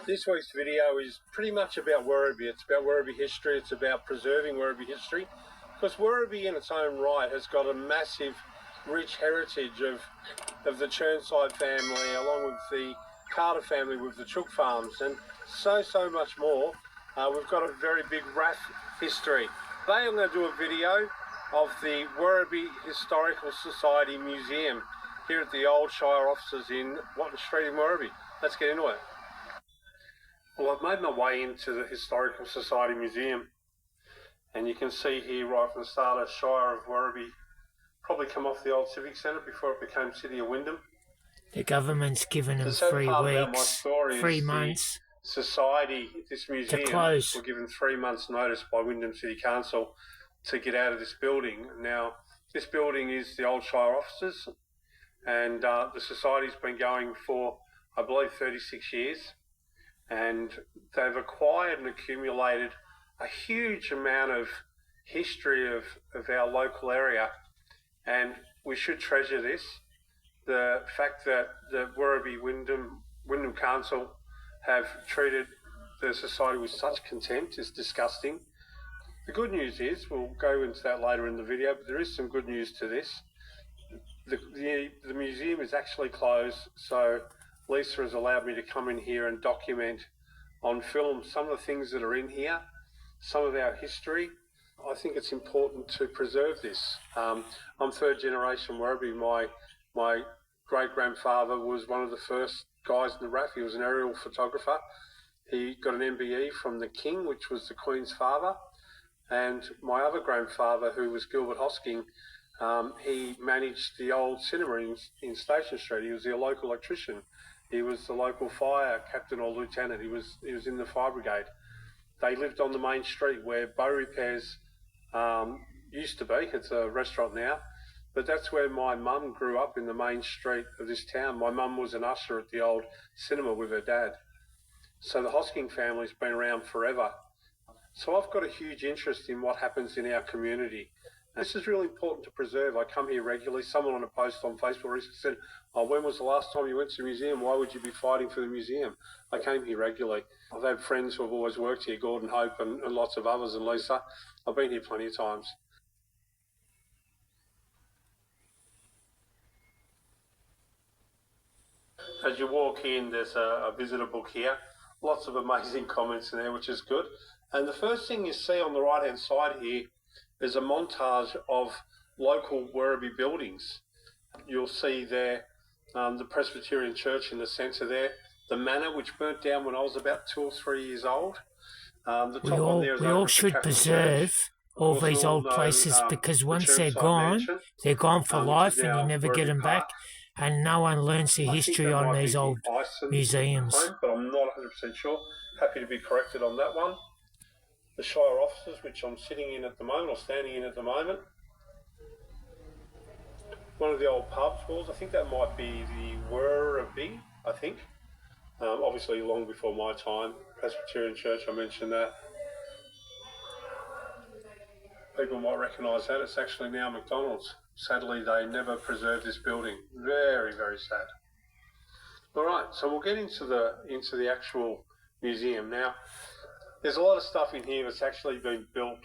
This week's video is pretty much about Werribee. It's about Werribee history. It's about preserving Werribee history, because Werribee in its own right has got a massive, rich heritage of the Chirnside family, along with the Carter family with the Chook farms, and so much more. We've got a very big RAF history. Today I'm going to do a video of the Werribee Historical Society Museum here at the old Shire offices in Watton Street in Werribee. Let's get into it. Well, I've made my way into the Historical Society Museum, and you can see here right from the start of Shire of Werribee, probably come off the old Civic Centre before it became City of Wyndham. The government's given them 3 weeks, 3 months. Society, this museum, to close. Were given 3 months' notice by Wyndham City Council to get out of this building. Now, this building is the old Shire offices, and the Society's been going for, I believe, 36 years. And they've acquired and accumulated a huge amount of history of our local area, and we should treasure this. The fact that the Werribee Wyndham Council have treated the Society with such contempt is disgusting. The good news is, we'll go into that later in the video, but there is some good news to this. The museum is actually closed, so Lisa has allowed me to come in here and document on film some of the things that are in here, some of our history. I think it's important to preserve this. I'm third generation Werribee. My great-grandfather was one of the first guys in the RAF. He was an aerial photographer. He got an MBE from the King, which was the Queen's father. And my other grandfather, who was Gilbert Hosking, he managed the old cinema in Station Street. He was the local electrician. He was the local fire captain or lieutenant. He was in the fire brigade. They lived on the main street where Bow Repairs used to be. It's a restaurant now. But that's where my mum grew up, in the main street of this town. My mum was an usher at the old cinema with her dad. So the Hosking family's been around forever. So I've got a huge interest in what happens in our community. This is really important to preserve. I come here regularly. Someone on a post on Facebook recently said, "Oh, when was the last time you went to the museum? Why would you be fighting for the museum?" I came here regularly. I've had friends who have always worked here, Gordon Hope and lots of others, and Lisa. I've been here plenty of times. As you walk in, there's a visitor book here. Lots of amazing comments in there, which is good. And the first thing you see on the right-hand side here is a montage of local Werribee buildings. You'll see there the Presbyterian Church in the centre there, the manor, which burnt down when I was about 2 or 3 years old. We all should preserve all these old places, because once they're gone for life, and you never get them back, and no one learns the history on these old museums. But I'm not 100% sure. Happy to be corrected on that one. The Shire offices, which I'm sitting in at the moment, or standing in at the moment. One of the old pubs walls, I think that might be the Werribee, I think. Obviously long before my time. Presbyterian Church, I mentioned that. People might recognise that. It's actually now McDonald's. Sadly, they never preserved this building. Very, very sad. All right, so we'll get into the actual museum now. There's a lot of stuff in here that's actually been built.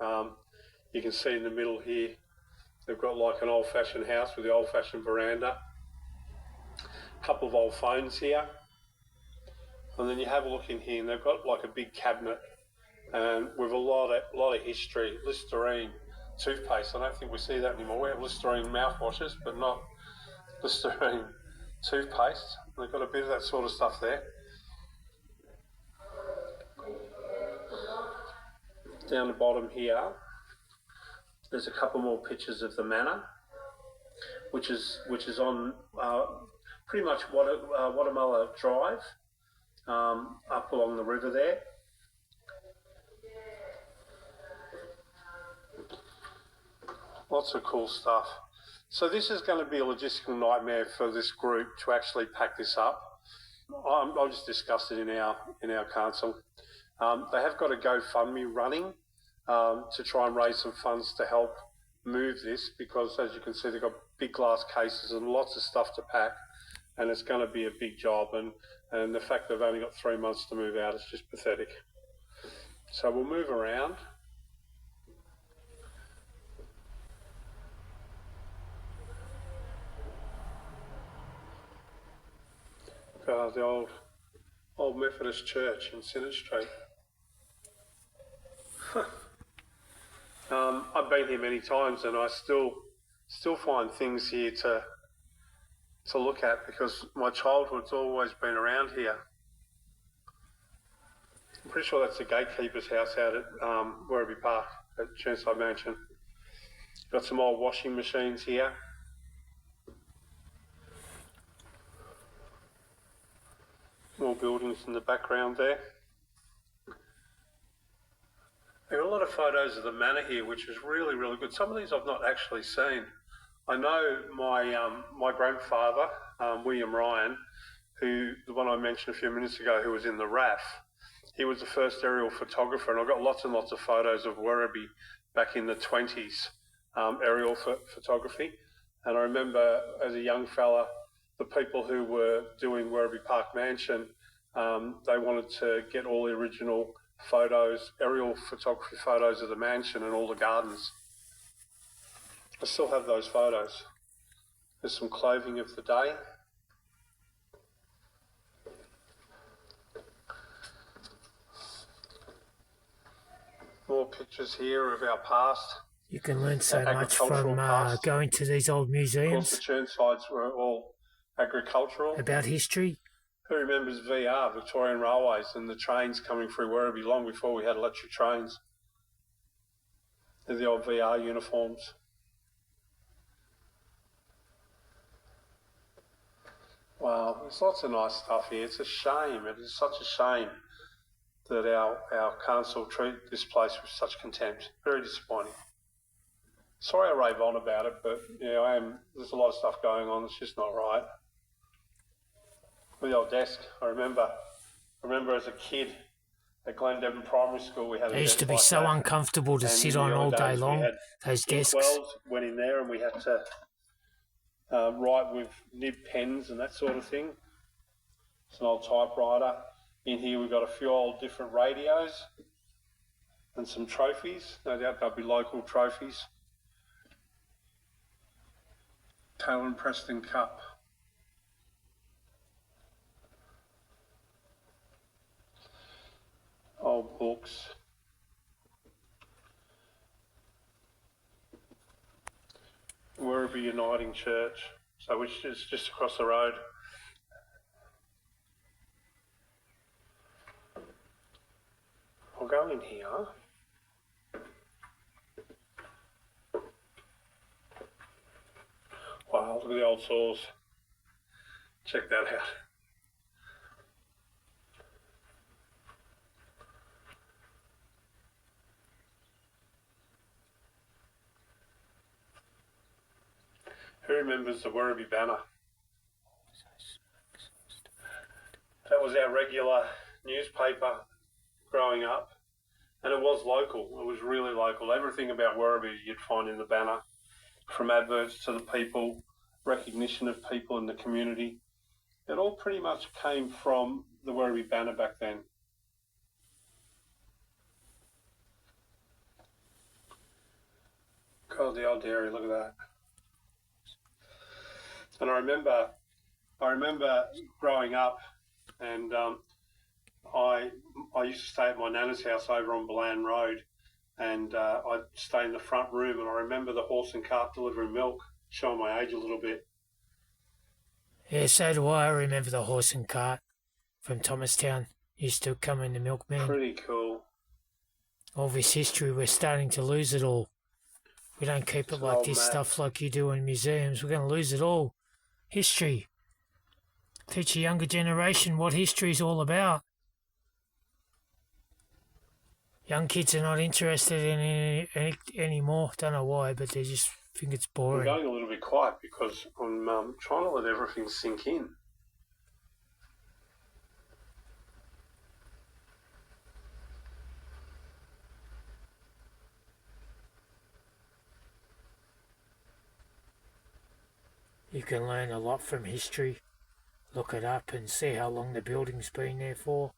You can see in the middle here, they've got like an old-fashioned house with the old-fashioned veranda. A couple of old phones here. And then you have a look in here, and they've got like a big cabinet, and with a lot of history. Listerine toothpaste. I don't think we see that anymore. We have Listerine mouthwashes, but not Listerine toothpaste. They've got a bit of that sort of stuff there. Down the bottom here, there's a couple more pictures of the manor, which is on pretty much Watermuller Drive, up along the river there. Lots of cool stuff. So this is going to be a logistical nightmare for this group to actually pack this up. I'm just disgusted in our council. They have got a GoFundMe running to try and raise some funds to help move this, because as you can see, they've got big glass cases and lots of stuff to pack. and it's going to be a big job. And the fact they've only got 3 months to move out is just pathetic. So we'll move around. The old Methodist church in Synod Street. I've been here many times, and I still find things here to look at, because my childhood's always been around here. I'm pretty sure that's the gatekeeper's house out at Werribee Park at Chermside Mansion. Got some old washing machines here. More buildings in the background there. There are a lot of photos of the manor here, which is really, really good. Some of these I've not actually seen. I know my grandfather, William Ryan, the one I mentioned a few minutes ago, who was in the RAF, he was the first aerial photographer, and I've got lots and lots of photos of Werribee back in the 20s, aerial photography. And I remember as a young fella, the people who were doing Werribee Park Mansion, they wanted to get all the original photos, aerial photography photos of the mansion and all the gardens. I still have those photos. There's some clothing of the day. More pictures here of our past. You can learn so much from going to these old museums. Of course, the Churnsides were all agricultural. About history. Who remembers VR, Victorian Railways, and the trains coming through Werribee long before we had electric trains? They're the old VR uniforms. Wow, there's lots of nice stuff here. It's a shame, it is such a shame that our council treat this place with such contempt. Very disappointing. Sorry I rave on about it, but yeah, there's a lot of stuff going on. It's just not right. The old desk, I remember as a kid at Glendevon Primary School, we had a desk. It used to be so uncomfortable to sit on all day long, those desks. Went in there and we had to write with nib pens and that sort of thing. It's an old typewriter. In here we've got a few old different radios and some trophies. No doubt they'll be local trophies. Taylor and Preston Cup. Old books. Werribee Uniting Church, which is just across the road. I'll go in here. Wow, look at the old saws. Check that out. Who remembers the Werribee Banner? That was our regular newspaper growing up, and it was local. It was really local. Everything about Werribee you'd find in the Banner, from adverts to the people, recognition of people in the community. It all pretty much came from the Werribee Banner back then. God, the old dairy, look at that. And I remember growing up, and I used to stay at my nana's house over on Balan Road, and I'd stay in the front room, and I remember the horse and cart delivering milk, showing my age a little bit. Yeah, so do I. I remember the horse and cart from Thomastown. Used to come in the milkman. Pretty cool. All this history, we're starting to lose it all. We don't keep it like this stuff like you do in museums. We're going to lose it all. History. Teach a younger generation what history is all about. Young kids are not interested in it anymore. Don't know why, but they just think it's boring. I'm going a little bit quiet because I'm trying to let everything sink in. You can learn a lot from history. look it up and see how long the building's been there for.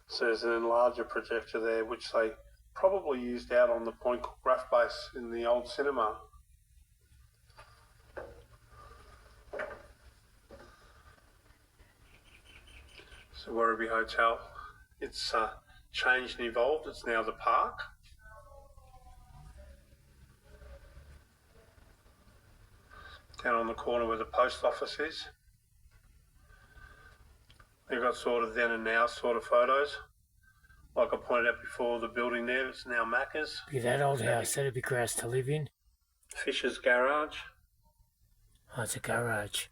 So there's an enlarger projector there, which they probably used out on the Point Cook RAF base in the old cinema. So Werribee Hotel, it's changed and evolved. It's now the park. Down on the corner where the post office is. You've got sort of then and now sort of photos. Like I pointed out before, the building there, it's now Macca's. Be that old house, that'd be grass to live in. Fisher's Garage. Oh, it's a garage.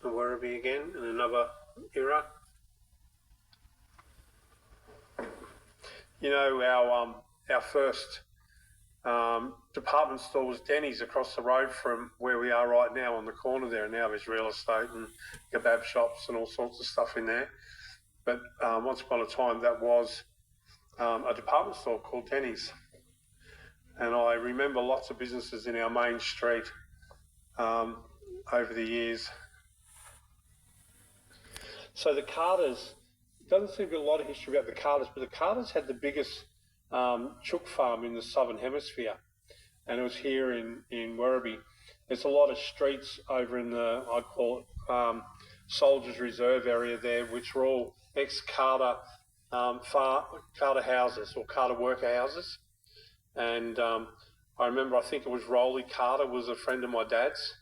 And Werribee again in another era. You know, our first department store was Denny's across the road from where we are right now on the corner there. And now there's real estate and kebab shops and all sorts of stuff in there. But once upon a time, that was a department store called Denny's. And I remember lots of businesses in our main street over the years. So the Carters, doesn't seem to be a lot of history about the Carters, but the Carters had the biggest chook farm in the southern hemisphere, and it was here in Werribee. There's a lot of streets over in the, I call it, Soldiers Reserve area there, which were all ex-Carter Carter houses or Carter worker houses. And I remember, I think it was Rolly Carter was a friend of my dad's,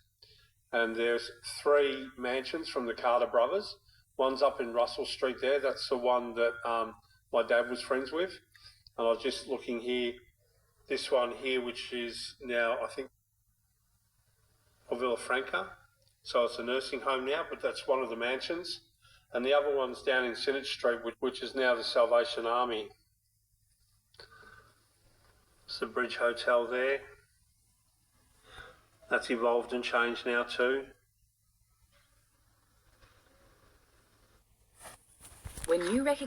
and there's 3 mansions from the Carter brothers. One's up in Russell Street there. That's the one that my dad was friends with. And I was just looking here, this one here, which is now, I think, Villa Franca. So it's a nursing home now, but that's one of the mansions. And the other one's down in Synnott Street, which is now the Salvation Army. It's the Bridge Hotel there. That's evolved and changed now too. When you recognize